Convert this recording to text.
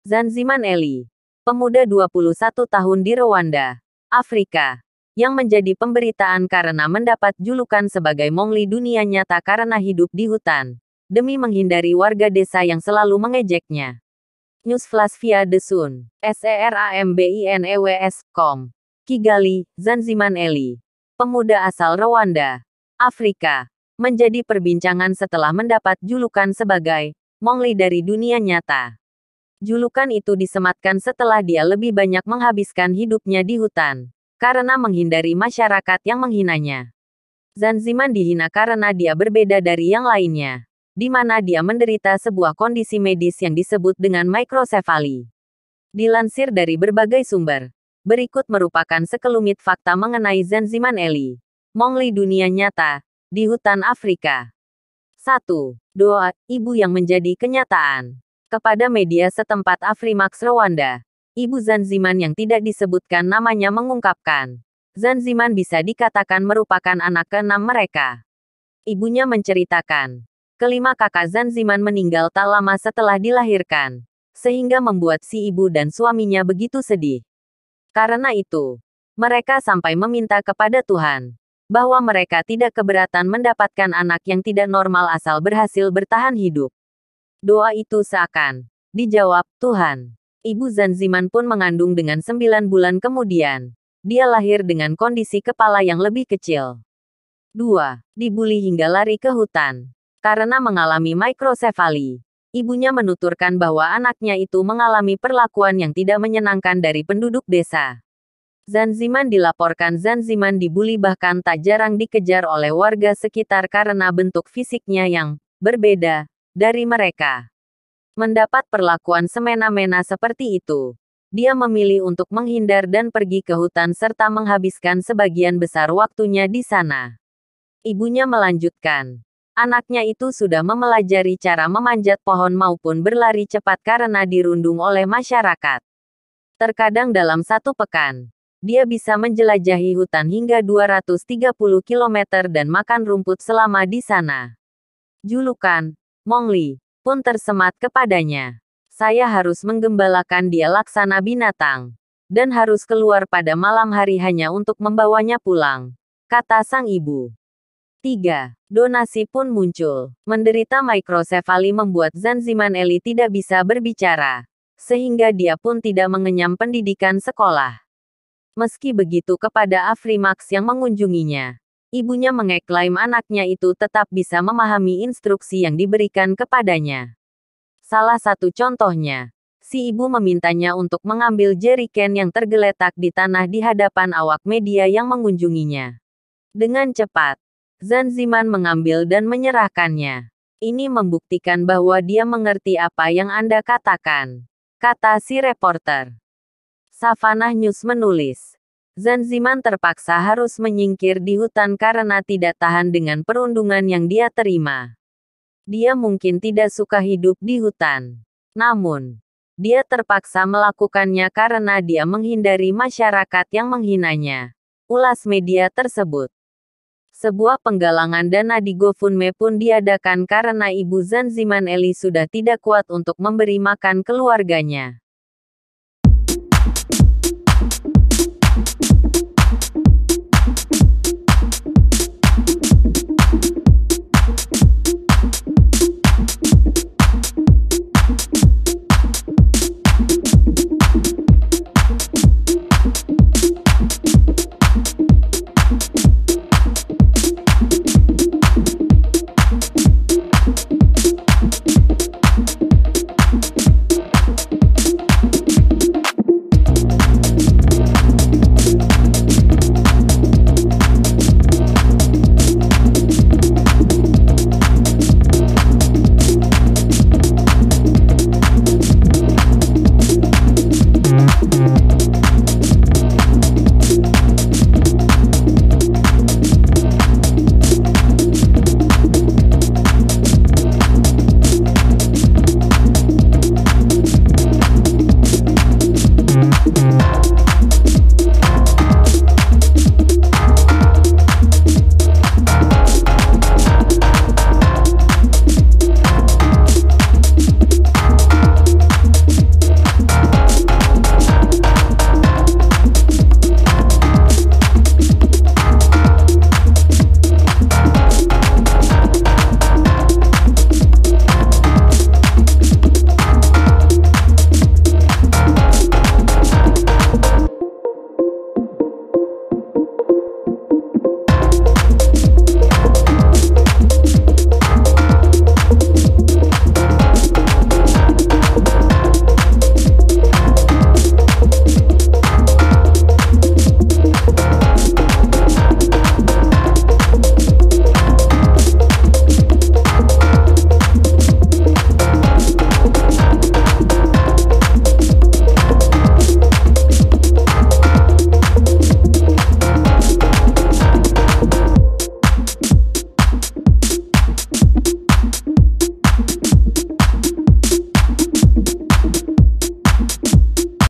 Zanziman Eli, pemuda 21 tahun di Rwanda, Afrika, yang menjadi pemberitaan karena mendapat julukan sebagai Mongli dunia nyata karena hidup di hutan, demi menghindari warga desa yang selalu mengejeknya. News Flash via The Sun, SERAMBINEWS.com. Kigali, Zanziman Eli, pemuda asal Rwanda, Afrika, menjadi perbincangan setelah mendapat julukan sebagai Mongli dari dunia nyata. Julukan itu disematkan setelah dia lebih banyak menghabiskan hidupnya di hutan, karena menghindari masyarakat yang menghinanya. Zanziman dihina karena dia berbeda dari yang lainnya, di mana dia menderita sebuah kondisi medis yang disebut dengan mikrosefali. Dilansir dari berbagai sumber, berikut merupakan sekelumit fakta mengenai Zanziman Eli, Mongli dunia nyata, di hutan Afrika. 1. Doa, ibu yang menjadi kenyataan. Kepada media setempat Afrimax Rwanda, ibu Zanziman yang tidak disebutkan namanya mengungkapkan, Zanziman bisa dikatakan merupakan anak keenam mereka. Ibunya menceritakan, kelima kakak Zanziman meninggal tak lama setelah dilahirkan, sehingga membuat si ibu dan suaminya begitu sedih. Karena itu, mereka sampai meminta kepada Tuhan, bahwa mereka tidak keberatan mendapatkan anak yang tidak normal asal berhasil bertahan hidup. Doa itu seakan dijawab Tuhan. Ibu Zanziman pun mengandung dengan 9 bulan kemudian. Dia lahir dengan kondisi kepala yang lebih kecil. 2. Dibully hingga lari ke hutan. Karena mengalami mikrosefali, ibunya menuturkan bahwa anaknya itu mengalami perlakuan yang tidak menyenangkan dari penduduk desa. Zanziman dilaporkan Zanziman dibully bahkan tak jarang dikejar oleh warga sekitar karena bentuk fisiknya yang berbeda dari mereka. Mendapat perlakuan semena-mena seperti itu, dia memilih untuk menghindar dan pergi ke hutan serta menghabiskan sebagian besar waktunya di sana. Ibunya melanjutkan, anaknya itu sudah mempelajari cara memanjat pohon maupun berlari cepat karena dirundung oleh masyarakat. Terkadang dalam satu pekan, dia bisa menjelajahi hutan hingga 230 km dan makan rumput selama di sana. Julukan Mongli pun tersemat kepadanya. Saya harus menggembalakan dia laksana binatang, dan harus keluar pada malam hari hanya untuk membawanya pulang, kata sang ibu. 3. Donasi pun muncul. Menderita mikrosefali membuat Zanziman Eli tidak bisa berbicara, sehingga dia pun tidak mengenyam pendidikan sekolah. Meski begitu kepada Afrimax yang mengunjunginya, ibunya mengeklaim anaknya itu tetap bisa memahami instruksi yang diberikan kepadanya. Salah satu contohnya, si ibu memintanya untuk mengambil jeriken yang tergeletak di tanah di hadapan awak media yang mengunjunginya. Dengan cepat, Zanziman mengambil dan menyerahkannya. Ini membuktikan bahwa dia mengerti apa yang Anda katakan, kata si reporter. Savannah News menulis, Zanziman terpaksa harus menyingkir di hutan karena tidak tahan dengan perundungan yang dia terima. Dia mungkin tidak suka hidup di hutan. Namun, dia terpaksa melakukannya karena dia menghindari masyarakat yang menghinanya. Ulas media tersebut. Sebuah penggalangan dana di GoFundMe pun diadakan karena ibu Zanziman Eli sudah tidak kuat untuk memberi makan keluarganya.